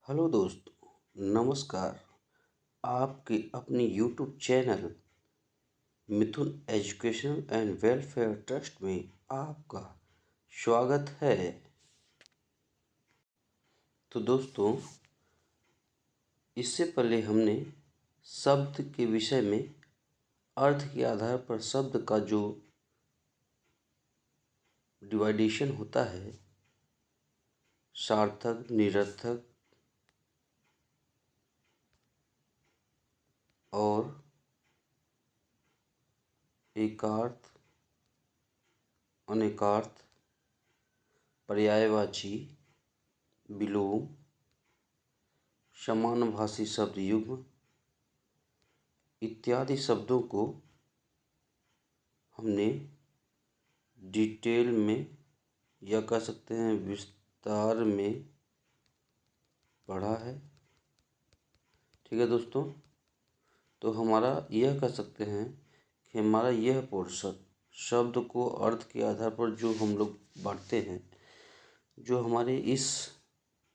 Hello दोस्तों, नमस्कार। आपके अपनी YouTube channel Mithun education and welfare trust में आपका स्वागत है। तो दोस्तों, इससे पहले हमने शब्द के विषय में अर्थ के आधार पर शब्द का जो डिवाइडेशन होता है, सार्थक, निरर्थक और एकार्थ, अनेकार्थ, पर्यायवाची, विलोम, समानभाषी शब्द युग्म इत्यादि शब्दों को हमने डिटेल में या कह सकते हैं विस्तार में पढ़ा है। ठीक है दोस्तों, तो हमारा यह कह सकते हैं कि हमारा यह पोर्शन शब्द को अर्थ के आधार पर जो हम लोग बांटते हैं, जो हमारे इस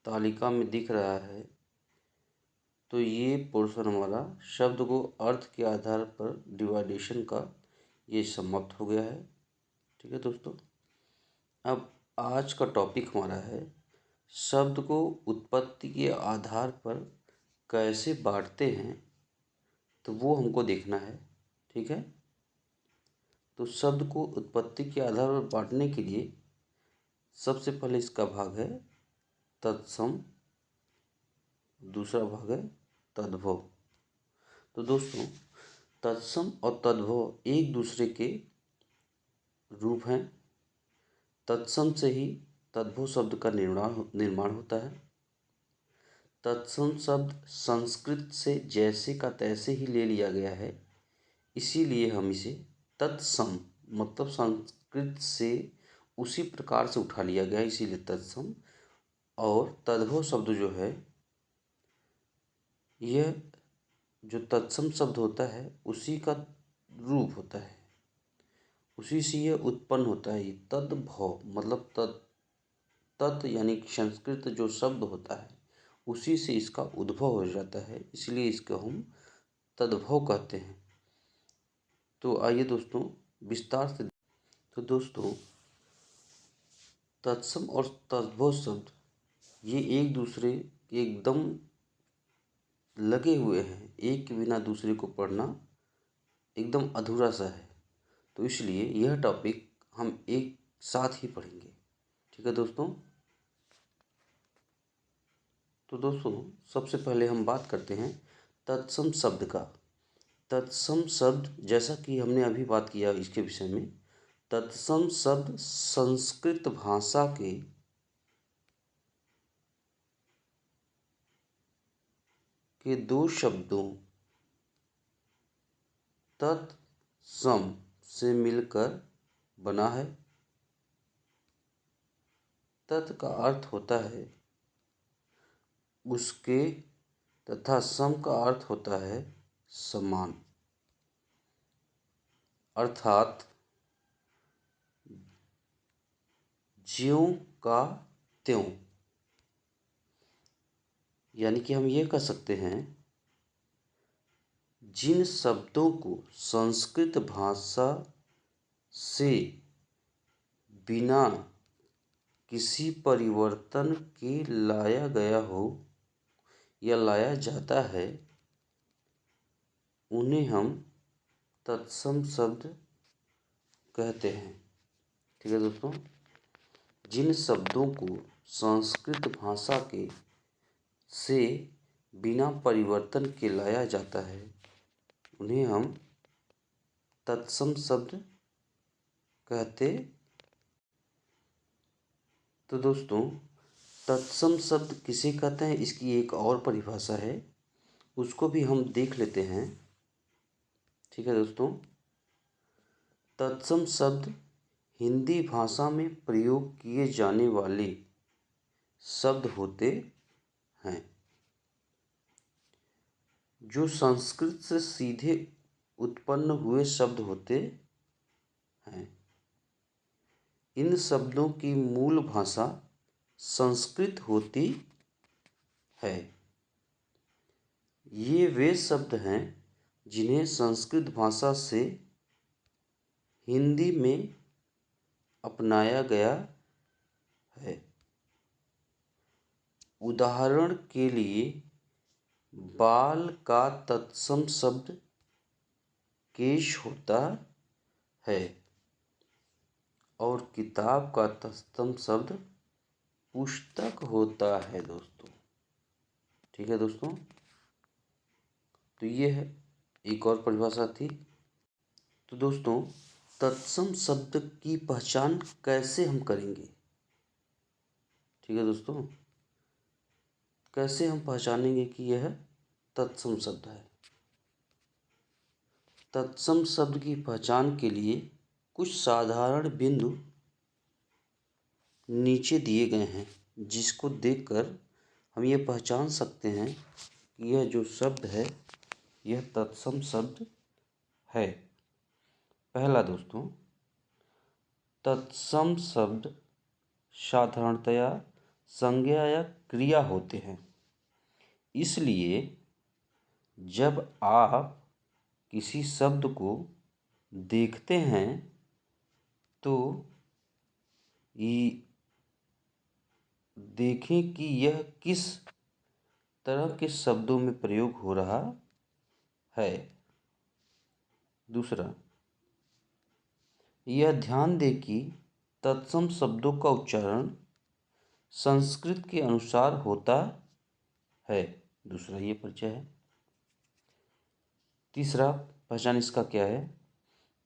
तालिका में दिख रहा है, तो ये पोर्शन हमारा शब्द को अर्थ के आधार पर डिवाइडेशन का ये समाप्त हो गया है। ठीक है दोस्तों, अब आज का टॉपिक हमारा है शब्द को उत्पत्ति के आधार पर कैसे बांटते हैं, तो वो हमको देखना है। ठीक है, तो शब्द को उत्पत्ति के आधार पर बांटने के लिए सबसे पहले इसका भाग है तत्सम, दूसरा भाग है तद्भव। तो दोस्तों, तत्सम और तद्भव एक दूसरे के रूप हैं। तत्सम से ही तद्भव शब्द का निर्माण होता है। तत्सम शब्द संस्कृत से जैसे का तैसे ही ले लिया गया है, इसीलिए हम इसे तत्सम मतलब संस्कृत से उसी प्रकार से उठा लिया गया, इसीलिए तत्सम। और तद्भव शब्द जो है, यह जो तत्सम शब्द होता है उसी का रूप होता है, उसी से यह उत्पन्न होता है। तद्भव मतलब तत् यानी संस्कृत जो शब्द होता है उसी से इसका उद्भव हो जाता है, इसलिए इसको हम तद्भव कहते हैं। तो आइए दोस्तों विस्तार से। तो दोस्तों, तत्सम और तद्भव शब्द ये एक दूसरे के एकदम लगे हुए हैं, एक के बिना दूसरे को पढ़ना एकदम अधूरा सा है, तो इसलिए यह टॉपिक हम एक साथ ही पढ़ेंगे। ठीक है दोस्तों, तो दोस्तों सबसे पहले हम बात करते हैं तत्सम शब्द का। तत्सम शब्द, जैसा कि हमने अभी बात किया इसके विषय में, तत्सम शब्द संस्कृत भाषा के दो शब्दों तत्सम से मिलकर बना है। तत् का अर्थ होता है उसके तथा सम का अर्थ होता है समान, अर्थात ज्यों का त्यों। यानी कि हम ये कह सकते हैं, जिन शब्दों को संस्कृत भाषा से बिना किसी परिवर्तन के लाया गया हो या लाया जाता है, उन्हें हम तत्सम शब्द कहते हैं। ठीक है दोस्तों, जिन शब्दों को संस्कृत भाषा के से बिना परिवर्तन के लाया जाता है, उन्हें हम तत्सम शब्द कहते। तो दोस्तों, तत्सम शब्द किसे कहते हैं, इसकी एक और परिभाषा है, उसको भी हम देख लेते हैं। ठीक है दोस्तों, तत्सम शब्द हिंदी भाषा में प्रयोग किए जाने वाले शब्द होते हैं जो संस्कृत से सीधे उत्पन्न हुए शब्द होते हैं। इन शब्दों की मूल भाषा संस्कृत होती है। ये वे शब्द हैं जिन्हें संस्कृत भाषा से हिंदी में अपनाया गया है। उदाहरण के लिए बाल का तत्सम शब्द केश होता है और किताब का तत्सम शब्द पुस्तक होता है दोस्तों। ठीक है दोस्तों, तो ये है एक और परिभाषा थी। तो दोस्तों, तत्सम शब्द की पहचान कैसे हम करेंगे? ठीक है दोस्तों, कैसे हम पहचानेंगे कि यह तत्सम शब्द है? तत्सम शब्द की पहचान के लिए कुछ साधारण बिंदु नीचे दिए गए हैं, जिसको देखकर हम ये पहचान सकते हैं कि यह जो शब्द है यह तत्सम शब्द है। पहला दोस्तों, तत्सम शब्द साधारणतया संज्ञा या क्रिया होते हैं। इसलिए जब आप किसी शब्द को देखते हैं तो ये देखें कि यह किस तरह के शब्दों में प्रयोग हो रहा है। दूसरा, यह ध्यान दें कि तत्सम शब्दों का उच्चारण संस्कृत के अनुसार होता है। दूसरा ये परिचय है। तीसरा पहचान इसका क्या है?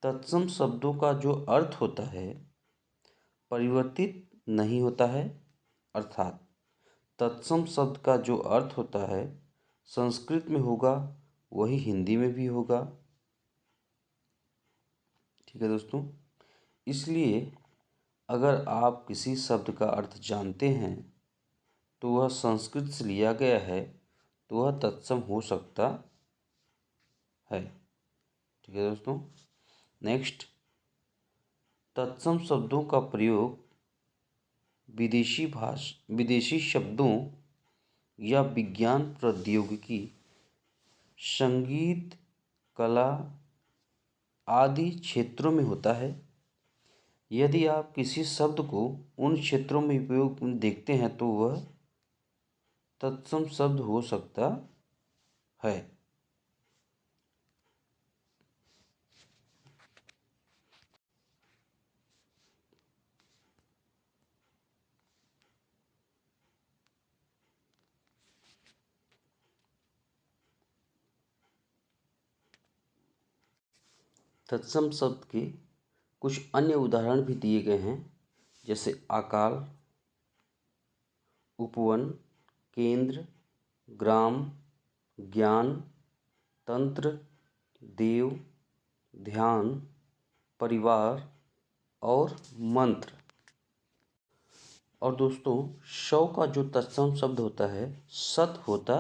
तत्सम शब्दों का जो अर्थ होता है परिवर्तित नहीं होता है, अर्थात तत्सम शब्द का जो अर्थ होता है संस्कृत में होगा वही हिंदी में भी होगा। ठीक है दोस्तों, इसलिए अगर आप किसी शब्द का अर्थ जानते हैं तो वह संस्कृत से लिया गया है तो वह तत्सम हो सकता है। ठीक है दोस्तों, नेक्स्ट, तत्सम शब्दों का प्रयोग विदेशी शब्दों या विज्ञान प्रौद्योगिकी, संगीत, कला आदि क्षेत्रों में होता है। यदि आप किसी शब्द को उन क्षेत्रों में उपयोग में देखते हैं तो वह तत्सम शब्द हो सकता है। तत्सम शब्द के कुछ अन्य उदाहरण भी दिए गए हैं, जैसे आकाल, उपवन, केंद्र, ग्राम, ज्ञान, तंत्र, देव, ध्यान, परिवार और मंत्र। और दोस्तों, शव का जो तत्सम शब्द होता है सत होता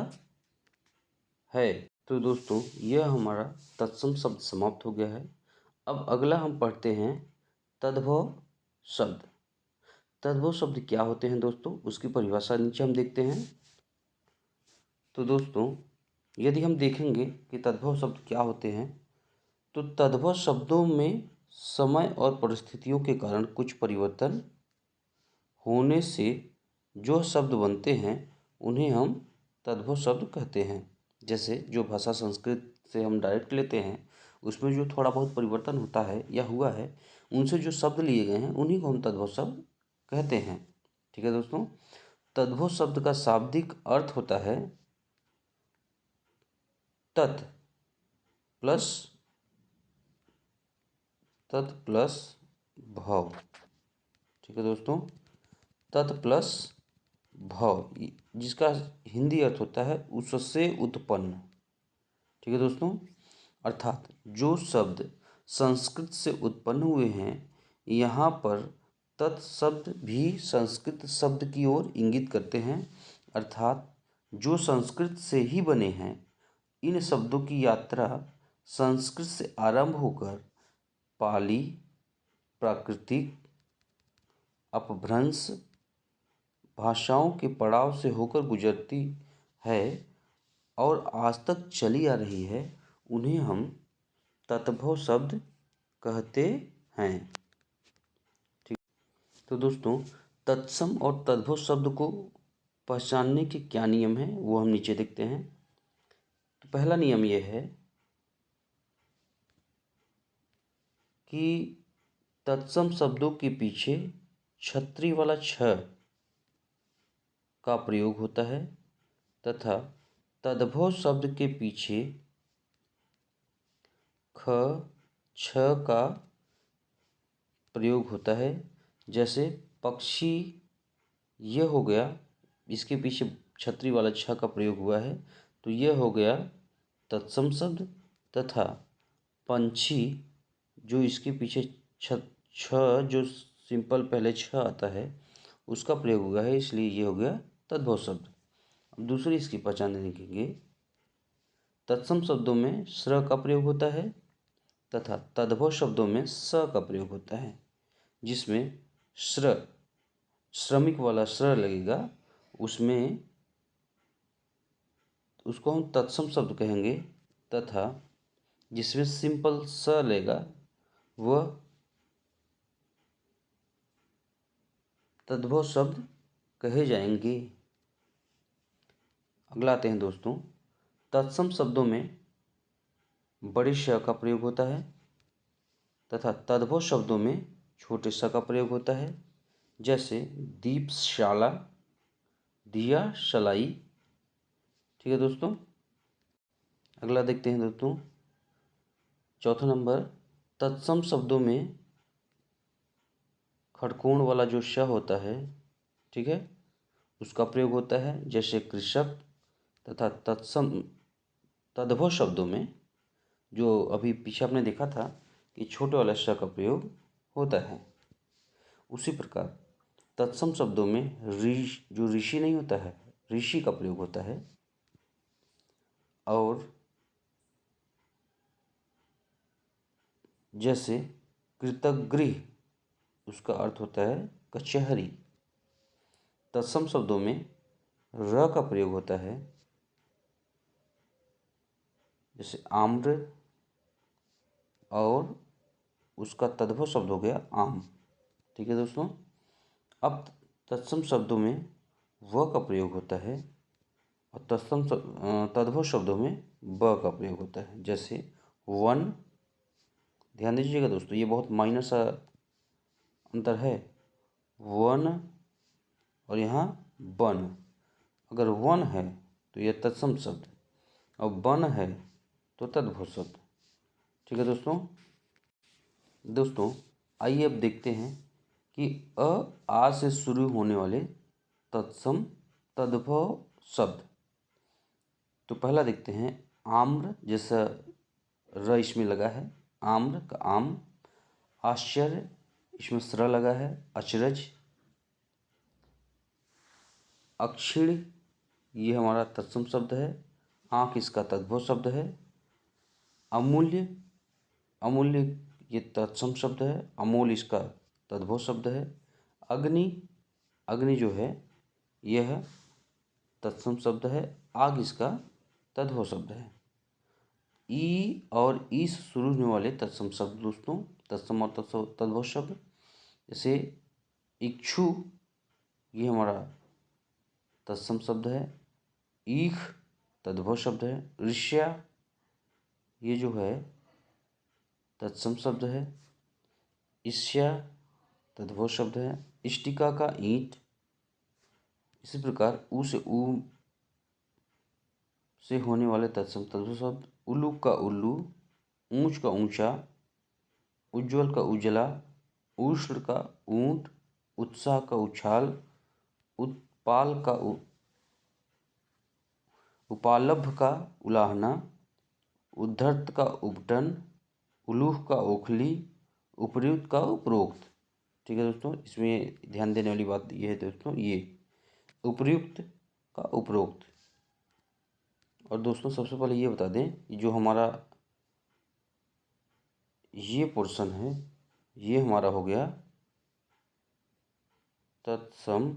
है। तो दोस्तों, यह हमारा तत्सम शब्द समाप्त हो गया है। अब अगला हम पढ़ते हैं तद्भव शब्द। तद्भव शब्द क्या होते हैं दोस्तों, उसकी परिभाषा नीचे हम देखते हैं। तो दोस्तों, यदि हम देखेंगे कि तद्भव शब्द क्या होते हैं तो तद्भव शब्दों में समय और परिस्थितियों के कारण कुछ परिवर्तन होने से जो शब्द बनते हैं उन्हें हम तद्भव शब्द कहते हैं। जैसे जो भाषा संस्कृत से हम डायरेक्ट लेते हैं उसमें जो थोड़ा बहुत परिवर्तन होता है या हुआ है उनसे जो शब्द लिए गए हैं उन्हीं को हम तद्भव शब्द कहते हैं। ठीक है दोस्तों, तद्भव शब्द का शाब्दिक अर्थ होता है तत् प्लस भव। ठीक है दोस्तों, तत् प्लस भव, जिसका हिंदी अर्थ होता है उससे उत्पन्न। ठीक है दोस्तों, अर्थात जो शब्द संस्कृत से उत्पन्न हुए हैं यहाँ पर तत्शब्द भी संस्कृत शब्द की ओर इंगित करते हैं, अर्थात जो संस्कृत से ही बने हैं। इन शब्दों की यात्रा संस्कृत से आरंभ होकर पाली, प्राकृतिक, अपभ्रंश भाषाओं के पड़ाव से होकर गुजरती है और आज तक चली आ रही है, उन्हें हम तद्भव शब्द कहते हैं। ठीक। तो दोस्तों, तत्सम और तद्भव शब्द को पहचानने के क्या नियम हैं वो हम नीचे देखते हैं। तो पहला नियम यह है कि तत्सम शब्दों के पीछे छतरी वाला छ का प्रयोग होता है तथा तद्भव शब्द के पीछे ख छ का प्रयोग होता है। जैसे पक्षी, यह हो गया, इसके पीछे छतरी वाला छ का प्रयोग हुआ है, तो यह हो गया तत्सम शब्द। तथा पंछी, जो इसके पीछे छ जो सिंपल पहले छ आता है उसका प्रयोग हुआ है, इसलिए ये हो गया तद्भव शब्द। अब दूसरी इसकी पहचान देखेंगे। तत्सम शब्दों में स्र का प्रयोग होता है तथा तद्भव शब्दों में स का प्रयोग होता है, जिसमें श्र, श्रमिक वाला श्र लगेगा, उसमें उसको हम तत्सम शब्द कहेंगे। तथा जिसमें सिंपल स लेगा वह तद्भव शब्द कहे जाएंगे। अगला आते हैं दोस्तों, तत्सम शब्दों में बड़े श का प्रयोग होता है तथा तद्भव शब्दों में छोटे स का प्रयोग होता है। जैसे दीपशाला, दिया शलाई। ठीक है दोस्तों। अगला देखते हैं दोस्तों, चौथा नंबर, तत्सम शब्दों में खड़कोण वाला जो श होता है, ठीक है, उसका प्रयोग होता है। जैसे कृषक। तथा तद्भव शब्दों में जो अभी पीछे आपने देखा था कि छोटे वाला श का प्रयोग होता है। उसी प्रकार तत्सम शब्दों में जो ऋषि नहीं होता है, ऋषि का प्रयोग होता है। और जैसे कृतगृह, उसका अर्थ होता है कचहरी। तत्सम शब्दों में र का प्रयोग होता है। जैसे आम्र, और उसका तद्भव शब्द हो गया आम। ठीक है दोस्तों। अब तत्सम शब्दों में व का प्रयोग होता है और तद्भव शब्दों में ब का प्रयोग होता है। जैसे वन, ध्यान दीजिएगा दोस्तों, ये बहुत माइनर सा अंतर है। वन और यहाँ वन। अगर वन है तो यह तत्सम शब्द, और वन है तो तद्भव शब्द। ठीक है दोस्तों, आइए अब देखते हैं कि आ से शुरू होने वाले तत्सम तद्भव शब्द। तो पहला देखते हैं आम्र, जैसा र इसमें लगा है, आम्र का आम। आश्चर्य, इसमें स्र लगा है, अचरज। अक्षीण, ये हमारा तत्सम शब्द है, आँख इसका तद्भव शब्द है। अमूल्य, अमूल्य ये तत्सम शब्द है, अमूल इसका तद्भव शब्द है। अग्नि, अग्नि जो है यह तत्सम शब्द है, आग इसका तद्भव शब्द है। ई और ई से शुरू होने वाले तत्सम शब्द दोस्तों, तत्सम और तद्भव शब्द। जैसे इच्छु, ये हमारा तत्सम शब्द है। ईख तद्भव शब्द है। ऋष्या, ये जो है तत्सम शब्द है। ईष्या तद्भव शब्द है। इष्टिका का ईंट। इसी प्रकार ऊ से होने वाले तत्सम तद्भव शब्द। उल्लू का उल्लू, ऊंच का ऊंचा, उज्ज्वल का उजला, उष्ण का ऊंट, उत्साह का उछाल, उत्पाल का उपालभ का उलाहना, उद्धर्त का उपटन, उलूह का ओखली, उपयुक्त का उपरोक्त। ठीक है दोस्तों, इसमें ध्यान देने वाली बात ये है दोस्तों, ये उपयुक्त का उपरोक्त। और दोस्तों सबसे पहले ये बता दें कि जो हमारा ये पोर्शन है, ये हमारा हो गया तत्सम।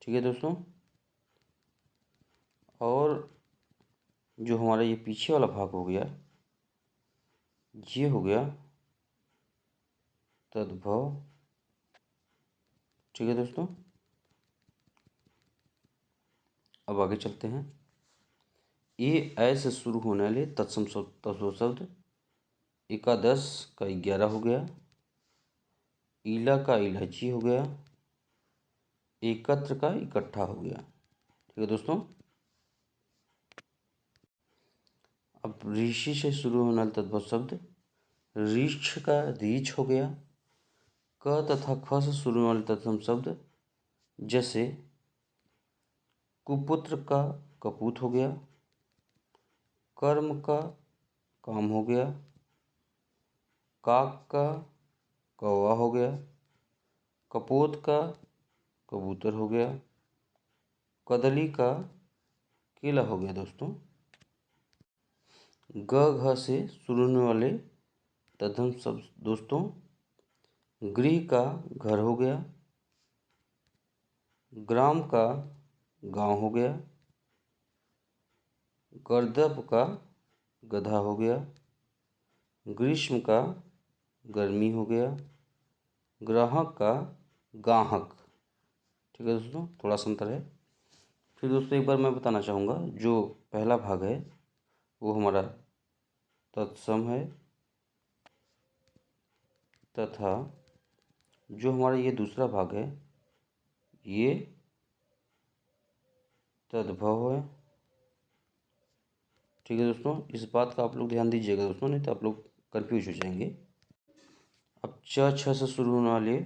ठीक है दोस्तों। और जो हमारा ये पीछे वाला भाग हो गया, ये हो गया तद्भव। ठीक है दोस्तों, अब आगे चलते हैं। ए ऐसे शुरू होने वाले तत्सम तत्व शब्द। एकादश का 11 हो गया, ईला का इलायची हो गया, एकत्र का इकट्ठा हो गया। ठीक है दोस्तों, अब ऋषि से शुरू होने वाले तद्भव शब्द। ऋक्ष का रीछ हो गया, क तथा ख से शुरू होने वाले तत्सम शब्द जैसे कुपुत्र का कपूत हो गया, कर्म का काम हो गया, काक का कौवा हो गया, कपोत का कबूतर हो गया, कदली का केला हो गया। दोस्तों, ग घ से शुरू होने वाले तत्सम शब्द दोस्तों, गृह का घर हो गया, ग्राम का गांव हो गया, गर्दभ का गधा हो गया, ग्रीष्म का गर्मी हो गया, ग्राहक का गाहक। ठीक है दोस्तों, थोड़ा सा अंतर है। फिर दोस्तों एक बार मैं बताना चाहूँगा, जो पहला भाग है वो हमारा तत्सम है, तथा जो हमारा ये दूसरा भाग है ये तद्भव है। ठीक है दोस्तों, इस बात का आप लोग ध्यान दीजिएगा दोस्तों, नहीं तो आप लोग कंफ्यूज हो जाएंगे। अब च छ से शुरू होने वाले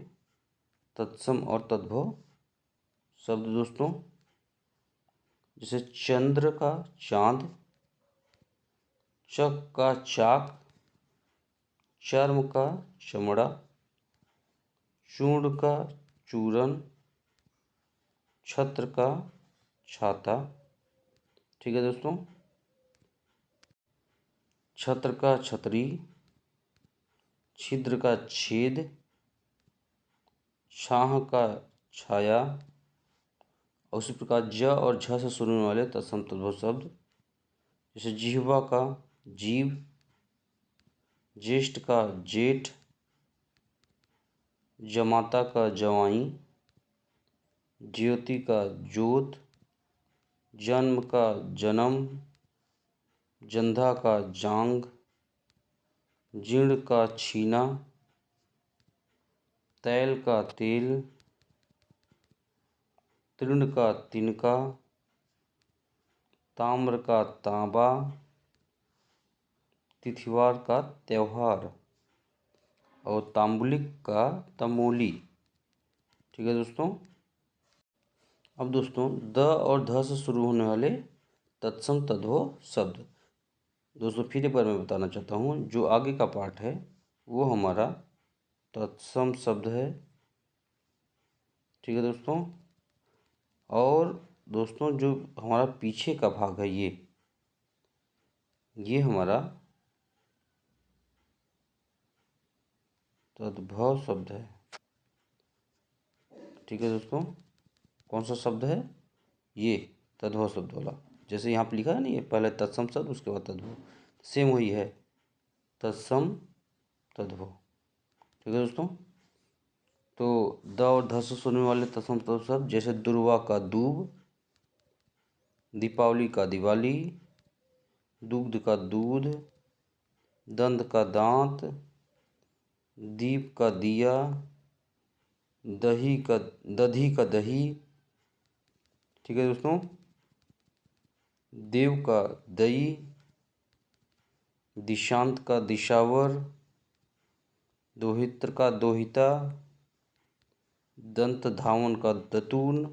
तत्सम और तद्भव शब्द दोस्तों, जैसे चंद्र का चांद, चक का चाक, चर्म का चमड़ा, चूर्ण का चूरन, छत्र का छाता। ठीक है दोस्तों, छत्र का छतरी, छिद्र का छेद, छाह का छाया। और उसी प्रकार ज और झ से शुरू होने वाले तत्सम तद्भव शब्द जैसे जिह्वा का जीव, ज्येष्ठ का जेठ, जमाता का जवाई, ज्योति का जोत, जन्म का जन्म, जंधा का जांग, जीर्ण का छीना, तैल का तेल, तृण का तिनका, ताम्र का तांबा, तिथिवार का त्योहार और तांबुलिक का तमोली। ठीक है दोस्तों, अब दोस्तों द और ध से शुरू होने वाले तत्सम तद्भव शब्द दोस्तों, फिर एक बार मैं बताना चाहता हूँ, जो आगे का पार्ट है वो हमारा तत्सम शब्द है। ठीक है दोस्तों, और दोस्तों जो हमारा पीछे का भाग है ये हमारा तद्भव शब्द है। ठीक है दोस्तों, कौन सा शब्द है ये? तद्भव शब्द वाला। जैसे यहाँ पे लिखा है ना, ये पहले तत्सम शब्द उसके बाद तद्भव, सेम वही है, तत्सम तद्भव। ठीक है दोस्तों, तो द और ध से सुनने वाले तत्सम तद्भव शब्द जैसे दुर्वा का दूब, दीपावली का दिवाली, दूध का दूध, दंत का दांत, दीप का दिया, दधी का दही। ठीक है दोस्तों, देव का दई, दिशांत का दिशावर, दोहित्र का दोहिता, दंत धावन का दतून,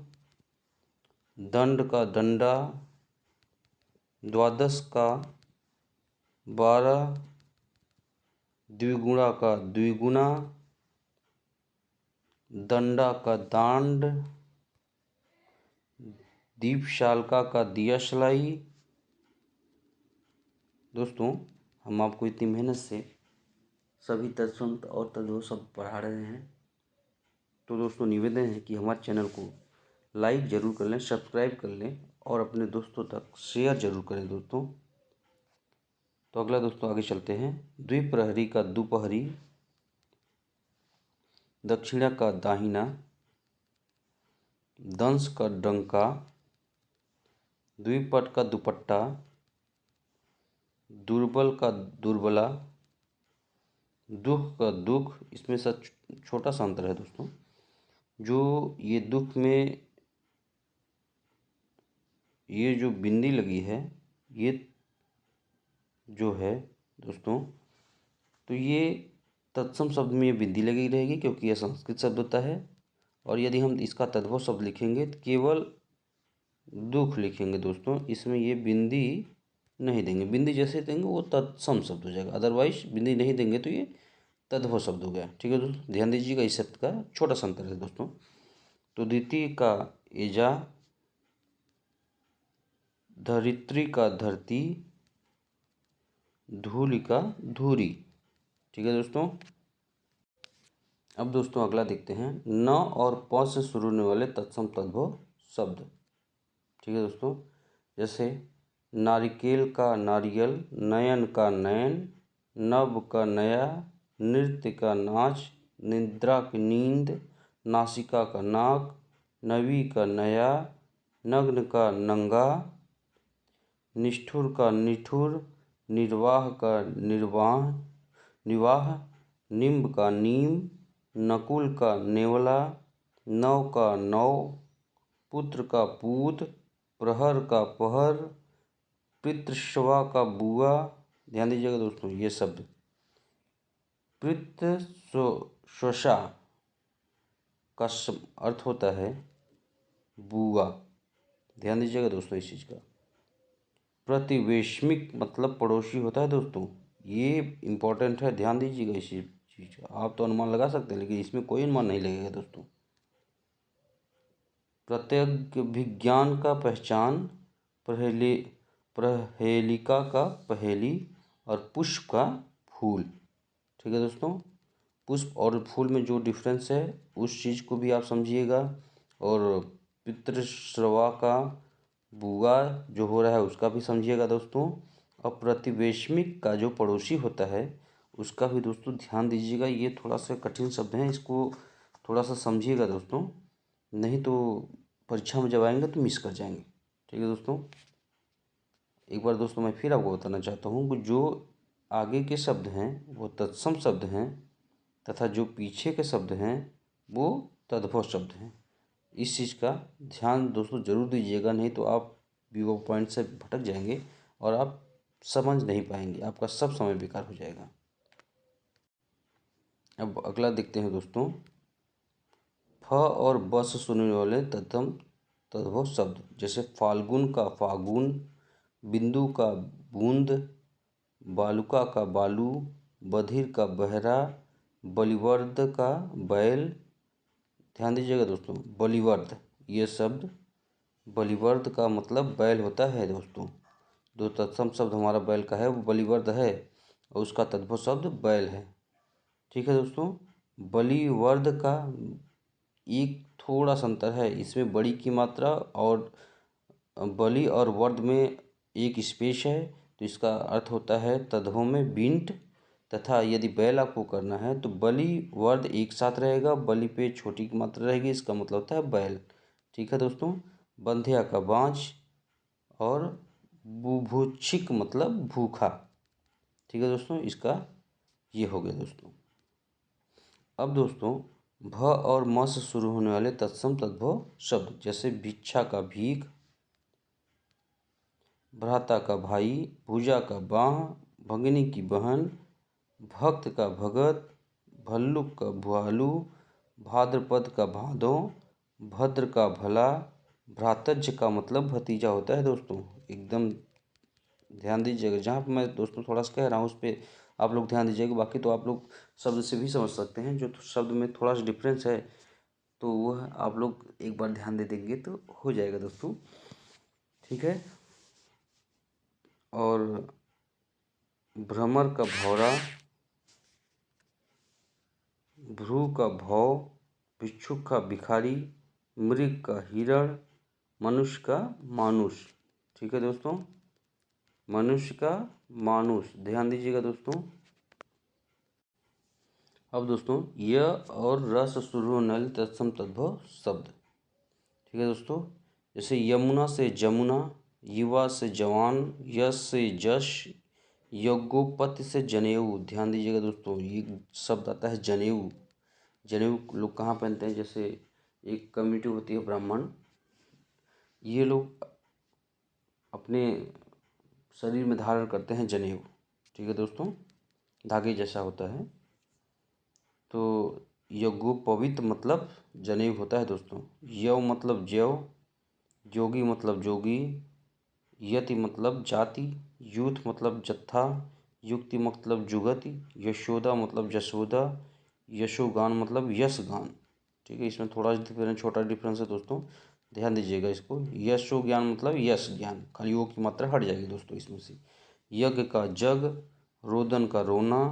दंड का डंडा, द्वादश का 12, द्विगुणा का द्विगुणा, दंडा का दांड, दीपशालका का दियाशलाई। दोस्तों, हम आपको इतनी मेहनत से सभी तत्सम और तद्भव शब्द पढ़ा रहे हैं, तो दोस्तों निवेदन है कि हमारे चैनल को लाइक ज़रूर कर लें, सब्सक्राइब कर लें और अपने दोस्तों तक शेयर ज़रूर करें दोस्तों। तो अगला दोस्तों आगे चलते हैं। द्विप्रहरी का दुपहरी, दक्षिणा का दाहिना, दंश का डंका, द्विपट का दुपट्टा, दुर्बल का दुर्बला, दुख का दुख। इसमें सच छोटा सा अंतर है दोस्तों। जो ये दुख में ये जो बिंदी लगी है, ये जो है दोस्तों, तो ये तत्सम शब्द में ये बिंदी लगी रहेगी क्योंकि यह संस्कृत शब्द होता है। और यदि हम इसका तद्भव शब्द लिखेंगे तो केवल दुख लिखेंगे दोस्तों, इसमें ये बिंदी नहीं देंगे। बिंदी जैसे देंगे वो तत्सम शब्द हो जाएगा, अदरवाइज बिंदी नहीं देंगे तो ये तद्भव शब्द हो गया। ठीक है दोस्तों, ध्यान दीजिएगा इस शब्द का छोटा सा अंतर है दोस्तों। तो द्वितीय का एजा, धरित्री का धरती, धूलि का धूरी। ठीक है दोस्तों। अब दोस्तों अगला देखते हैं। न और प से शुरू होने वाले तत्सम तद्भव शब्द। ठीक है दोस्तों, जैसे नारिकेल का नारियल, नयन का नयन, नभ का नया, नृत्य का नाच, निद्रा की नींद, नासिका का नाक, नवी का नया, नग्न का नंगा, निष्ठुर का निठुर, निर्वाह का निर्वाह निवाह, निम्ब का नीम, नकुल का नेवला, नव का नौ, पुत्र का पूत, प्रहर का पहर, पितृश्वा का बुआ। ध्यान दीजिएगा दोस्तों, ये शब्द पितृश्वा का अर्थ होता है बुआ। ध्यान दीजिएगा दोस्तों इस चीज़ का। प्रतिवेश्मिक मतलब पड़ोसी होता है दोस्तों, ये इम्पोर्टेंट है, ध्यान दीजिएगा इस चीज़ का। आप तो अनुमान लगा सकते हैं लेकिन इसमें कोई अनुमान नहीं लगेगा दोस्तों। प्रत्यभिज्ञान का पहचान, प्रहेलिका का पहेली और पुष्प का फूल। ठीक है दोस्तों, पुष्प और फूल में जो डिफरेंस है उस चीज़ को भी आप समझिएगा। और पितृश्रवा का बुआ जो हो रहा है उसका भी समझिएगा दोस्तों। और प्रतिवेश्मिक का जो पड़ोसी होता है उसका भी दोस्तों ध्यान दीजिएगा। ये थोड़ा सा कठिन शब्द हैं, इसको थोड़ा सा समझिएगा दोस्तों, नहीं तो परीक्षा में जब आएंगे तो मिस कर जाएंगे। ठीक है दोस्तों, एक बार दोस्तों मैं फिर आपको बताना चाहता हूँ कि जो आगे के शब्द हैं वो तत्सम शब्द हैं तथा जो पीछे के शब्द हैं वो तद्भव शब्द हैं। इस चीज़ का ध्यान दोस्तों जरूर दीजिएगा, नहीं तो आप विवो पॉइंट से भटक जाएंगे और आप समझ नहीं पाएंगे, आपका सब समय बेकार हो जाएगा। अब अगला देखते हैं दोस्तों। फ और ब से सुनने वाले तत्सम तद्भव शब्द, जैसे फाल्गुन का फागुन, बिंदु का बूंद, बालुका का बालू, बधिर का बहरा, बलिवर्द का बैल। ध्यान दीजिएगा दोस्तों, बलिवर्द ये शब्द, बलिवर्द का मतलब बैल होता है दोस्तों। जो तत्सम शब्द हमारा बैल का है वो बलिवर्द है और उसका तद्भव शब्द बैल है। ठीक है दोस्तों, बलिवर्द का एक थोड़ा सा अंतर है, इसमें बड़ी की मात्रा और बलि और वर्द में एक स्पेस है, तो इसका अर्थ होता है तद्भव में बिंट। तथा यदि बैल आपको करना है तो बलि वर्द एक साथ रहेगा, बलि पे छोटी की मात्रा रहेगी, इसका मतलब होता है बैल। ठीक है दोस्तों, बंध्या का बाँझ और बुभुक्षिक मतलब भूखा। ठीक है दोस्तों, इसका ये हो गया दोस्तों। अब दोस्तों भ और म से शुरू होने वाले तत्सम तद्भव शब्द, जैसे भिक्षा का भीख, भ्राता का भाई, भुजा का बाँह, भगिनी की बहन, भक्त का भगत, भल्लुक का भालू, भाद्रपद का भादों, भद्र का भला, भ्रातज का मतलब भतीजा होता है दोस्तों। एकदम ध्यान दीजिएगा, जहाँ पर मैं दोस्तों थोड़ा सा कह रहा हूँ उस पर आप लोग ध्यान दीजिएगा, बाकी तो आप लोग शब्द से भी समझ सकते हैं। जो शब्द में थोड़ा सा डिफरेंस है तो वह आप लोग एक बार ध्यान दे देंगे तो हो जाएगा दोस्तों। ठीक है, और भ्रमर का भौरा, भ्रू का भौ, भिक्षुक का भिखारी, मृग का हिरण, मनुष्य का मानुष। ठीक है दोस्तों, मनुष्य का मानुष, ध्यान दीजिएगा दोस्तों। अब दोस्तों य और र से शुरू होने वाले तत्सम तद्भव शब्द। ठीक है दोस्तों, जैसे यमुना से जमुना, युवा से जवान, यश से जश, यज्ञोपत्ति से जनेऊ। ध्यान दीजिएगा दोस्तों, ये शब्द आता है जनेऊ। जनेऊ लोग कहाँ पहनते हैं? जैसे एक कम्युनिटी होती है ब्राह्मण, ये लोग अपने शरीर में धारण करते हैं जनेऊ। ठीक है दोस्तों, धागे जैसा होता है। तो यज्ञोपवीत मतलब जनेऊ होता है दोस्तों। यव मतलब जव, जोगी मतलब जोगी, यति मतलब जाति, यूथ मतलब जत्था, युक्ति मतलब जुगति, यशोदा मतलब जशोदा, यशोगान मतलब यशगान। ठीक है, इसमें थोड़ा डिफरेंस, छोटा डिफरेंस है दोस्तों, ध्यान दीजिएगा इसको। यशो ज्ञान मतलब यश ज्ञान, खाली ओ की मात्रा हट जाएगी दोस्तों इसमें से। यज्ञ का जग, रोदन का रोना,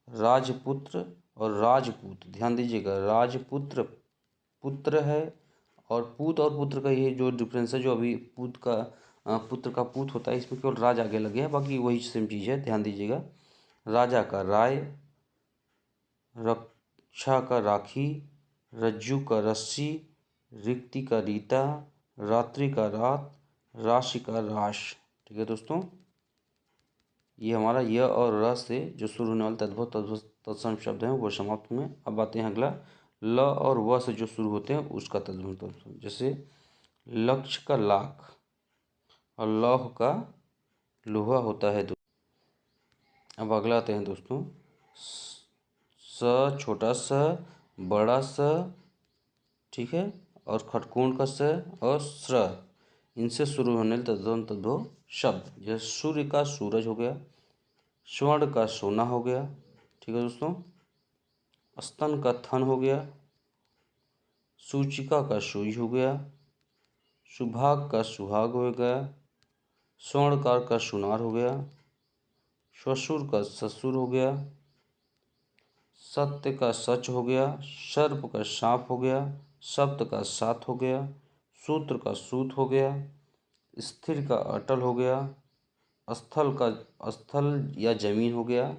राजपुत्र और राजपूत। ध्यान दीजिएगा, राजपुत्र पुत्र है, और पुत्र का ये जो डिफरेंस है, जो अभी पुत्र का पूत होता है, इसमें केवल राज आगे लगे है, बाकी वही सेम चीज़ है, ध्यान दीजिएगा। राजा का राय, रक्षा का राखी, रज्जू का रस्सी, रिक्ति का रीता, रात्रि का रात, राशि का राश। ठीक है दोस्तों, ये हमारा य और र से जो शुरू होने वाले तद्भव तत्सम शब्द हैं वो समाप्त हुए। अब आते हैं अगला, ल और व से जो शुरू होते हैं उसका तद्भव तत्सम। जैसे लक्ष्य का लाख और लौह का लोहा होता है। अब अगला आते हैं दोस्तों, स छोटा स, बड़ा स, ठीक है, और खटकोण का स और स्र, इनसे शुरू होने तद्भव शब्द। जैसे सूर्य का सूरज हो गया, स्वर्ण का सोना हो गया। ठीक है दोस्तों, स्तन का थन हो गया, सूचिका का सुई हो गया, सुभाग का सुहाग हो गया, स्वर्णकार का सुनार हो गया, श्वशुर का ससुर हो गया, सत्य का सच हो गया, सर्प का सांप हो गया, सप्त का सात हो गया, सूत्र का सूत हो गया, स्थिर का अटल हो गया, स्थल का स्थल या जमीन हो गया।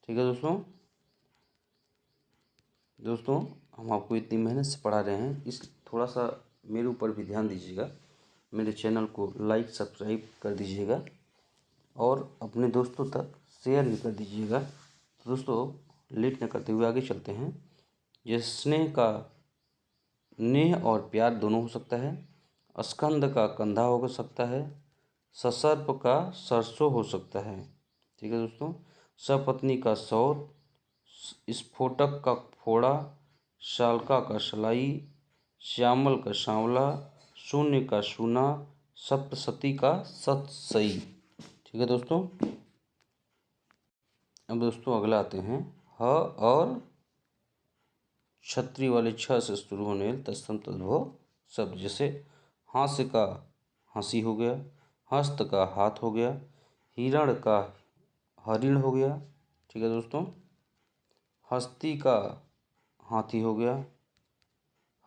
ठीक है दोस्तों हम आपको इतनी मेहनत से पढ़ा रहे हैं, इस थोड़ा सा मेरे ऊपर भी ध्यान दीजिएगा, मेरे चैनल को लाइक सब्सक्राइब कर दीजिएगा और अपने दोस्तों तक शेयर भी कर दीजिएगा। तो दोस्तों लेट न करते हुए आगे चलते हैं। ये स्नेह का नेह और प्यार दोनों हो सकता है, स्कंद का कंधा हो सकता है, ससर्प का सरसों हो सकता है। ठीक है दोस्तों, सपत्नी का सौत, स्फोटक का फोड़ा, शालका का सलाई, श्यामल का सांवला, शून्य का शूना, सप्तसती का सतसई। ठीक है दोस्तों, अब दोस्तों अगला आते हैं, ह और छतरी वाले छ से शुरू होने वाले तत्सम तद्भव शब्द। जैसे हास्य का हंसी हो गया, हस्त का हाथ हो गया, हिरण का हरिण हो गया। ठीक है दोस्तों, हस्ती का हाथी हो गया,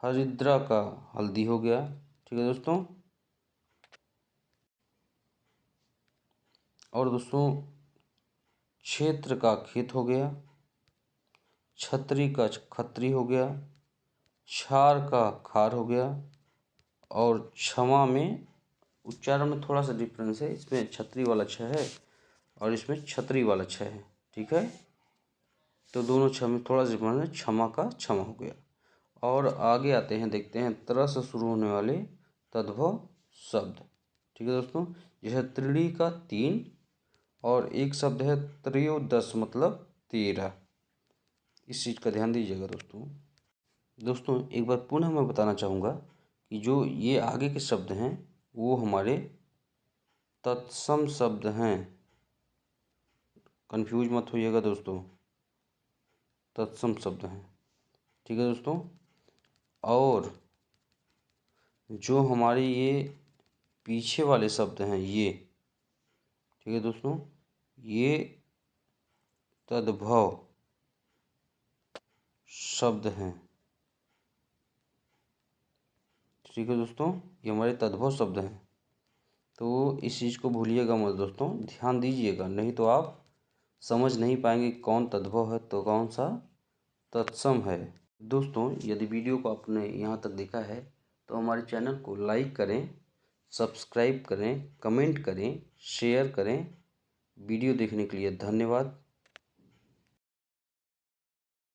हरिद्रा का हल्दी हो गया। ठीक है दोस्तों, और दोस्तों क्षेत्र का खेत हो गया, छतरी का खत्री हो गया, क्षार का खार हो गया, और क्षमा में उच्चारण में थोड़ा सा डिफरेंस है, इसमें छतरी वाला छ है और इसमें छतरी वाला छ है। ठीक है, तो दोनों छ में थोड़ा सा डिफरेंस है, क्षमा का क्षमा हो गया। और आगे आते हैं, देखते हैं त्र से शुरू होने वाले तद्भव शब्द। ठीक है दोस्तों, जैसे त्रिणी का 3 और एक शब्द है त्रयोदश मतलब 13। इस चीज़ का ध्यान दीजिएगा दोस्तों एक बार पुनः मैं बताना चाहूँगा कि जो ये आगे के शब्द हैं वो हमारे तत्सम शब्द हैं, कंफ्यूज मत होइएगा दोस्तों, तत्सम शब्द हैं। ठीक है दोस्तों, और जो हमारे ये पीछे वाले शब्द हैं ये, ठीक है दोस्तों, ये तद्भव शब्द हैं। ठीक है दोस्तों, ये हमारे तद्भव शब्द हैं। तो इस चीज़ को भूलिएगा मत दोस्तों, ध्यान दीजिएगा, नहीं तो आप समझ नहीं पाएंगे कौन तद्भव है तो कौन सा तत्सम है। दोस्तों, यदि वीडियो को आपने यहाँ तक देखा है तो हमारे चैनल को लाइक करें, सब्सक्राइब करें, कमेंट करें, शेयर करें। वीडियो देखने के लिए धन्यवाद।